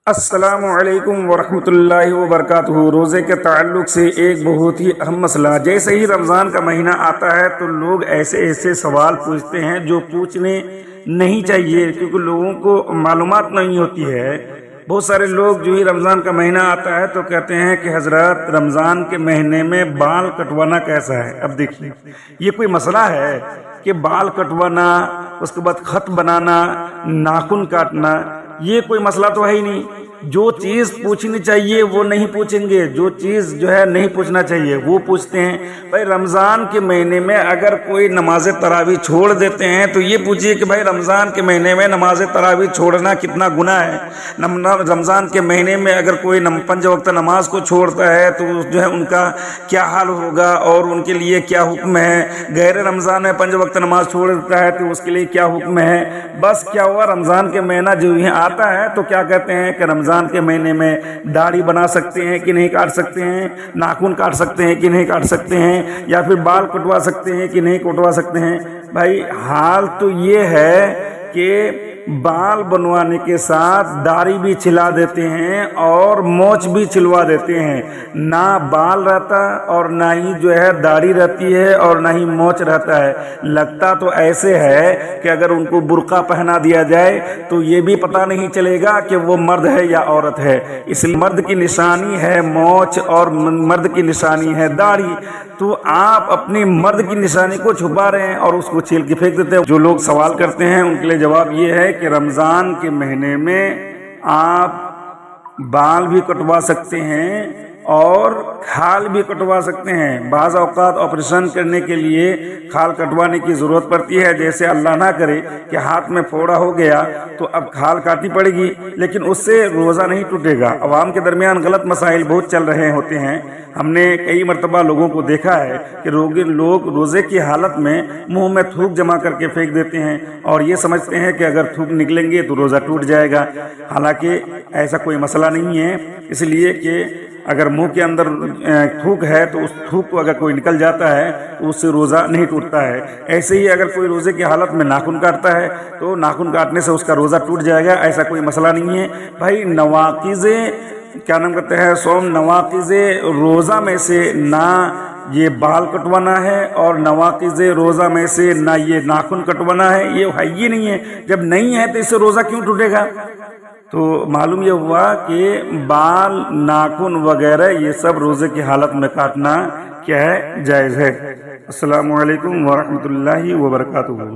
السلام علیکم ورحمۃ اللہ وبرکاتہ۔ روزے کے تعلق سے ایک بہت ہی اہم مسئلہ، جیسے ہی رمضان کا مہینہ آتا ہے تو لوگ ایسے سوال پوچھتے ہیں جو پوچھنے نہیں چاہیے، کیونکہ لوگوں کو معلومات نہیں ہوتی ہے۔ بہت سارے لوگ جو ہی رمضان کا مہینہ آتا ہے تو کہتے ہیں کہ حضرات رمضان کے مہینے میں بال کٹوانا کیسا ہے؟ اب دیکھیے، یہ کوئی مسئلہ ہے کہ بال کٹوانا، اس کے بعد خط بنانا، ناخن کاٹنا، یہ کوئی مسئلہ تو ہے ہی نہیں۔ جو چیز پوچھنی چاہیے وہ نہیں پوچھیں گے، جو چیز جو ہے نہیں پوچھنا چاہیے وہ پوچھتے ہیں۔ بھائی رمضان کے مہینے میں اگر کوئی نماز تراویح چھوڑ دیتے ہیں تو یہ پوچھیے کہ بھائی رمضان کے مہینے میں نماز تراویح چھوڑنا کتنا گناہ ہے۔ رمضان کے مہینے میں اگر کوئی 5 وقت نماز کو چھوڑتا ہے تو جو ہے ان کا کیا حال ہوگا اور ان کے لیے کیا حکم ہے۔ غیر رمضان میں 5 وقت نماز چھوڑ دیتا ہے تو اس کے لیے کیا حکم ہے۔ بس کیا ہوا، رمضان کے مہینہ جو یہ آتا ہے تو کیا کہتے ہیں کہ رمضان کے مہینے میں داڑھی بنا سکتے ہیں کہ نہیں کاٹ سکتے ہیں، ناخن کاٹ سکتے ہیں کہ نہیں کاٹ سکتے ہیں، یا پھر بال کٹوا سکتے ہیں کہ نہیں کٹوا سکتے ہیں۔ بھائی حال تو یہ ہے کہ بال بنوانے کے ساتھ داڑھی بھی چھلا دیتے ہیں اور مونچھ بھی چھلوا دیتے ہیں، نہ بال رہتا اور نہ ہی جو ہے داڑھی رہتی ہے اور نہ ہی مونچھ رہتا ہے۔ لگتا تو ایسے ہے کہ اگر ان کو برقع پہنا دیا جائے تو یہ بھی پتہ نہیں چلے گا کہ وہ مرد ہے یا عورت ہے۔ اس لیے مرد کی نشانی ہے مونچھ اور مرد کی نشانی ہے داڑھی، تو آپ اپنی مرد کی نشانی کو چھپا رہے ہیں اور اس کو چھیل کے پھینک دیتے ہیں۔ جو لوگ سوال کرتے ہیں ان کے لیے جواب یہ ہے کہ رمضان کے مہینے میں آپ بال بھی کٹوا سکتے ہیں اور کھال بھی کٹوا سکتے ہیں۔ بعض اوقات آپریشن کرنے کے لیے کھال کٹوانے کی ضرورت پڑتی ہے، جیسے اللہ نہ کرے کہ ہاتھ میں پھوڑا ہو گیا تو اب کھال کاٹنی پڑے گی، لیکن اس سے روزہ نہیں ٹوٹے گا۔ عوام کے درمیان غلط مسائل بہت چل رہے ہوتے ہیں۔ ہم نے کئی مرتبہ لوگوں کو دیکھا ہے کہ لوگ روزے کی حالت میں منہ میں تھوک جمع کر کے پھینک دیتے ہیں اور یہ سمجھتے ہیں کہ اگر تھوک نکلیں گے تو روزہ ٹوٹ جائے گا، حالانکہ ایسا کوئی مسئلہ نہیں ہے۔ اس لیے کہ اگر منہ کے اندر تھوک ہے تو اس تھوک کو اگر کوئی نکل جاتا ہے تو اس سے روزہ نہیں ٹوٹتا ہے۔ ایسے ہی اگر کوئی روزے کی حالت میں ناخن کاٹتا ہے تو ناخن کاٹنے سے اس کا روزہ ٹوٹ جائے گا، ایسا کوئی مسئلہ نہیں ہے۔ بھائی نواقض کیا نام کہتے ہیں سوم، نواقض روزہ میں سے نہ یہ بال کٹوانا ہے اور نواقض روزہ میں سے نہ یہ ناخن کٹوانا ہے، یہ ہے ہی نہیں ہے۔ جب نہیں ہے تو اس سے روزہ کیوں ٹوٹے گا؟ تو معلوم یہ ہوا کہ بال، ناخن وغیرہ یہ سب روزے کی حالت میں کاٹنا کیا ہے؟ جائز ہے۔ السلام علیکم ورحمۃ اللہ وبرکاتہ۔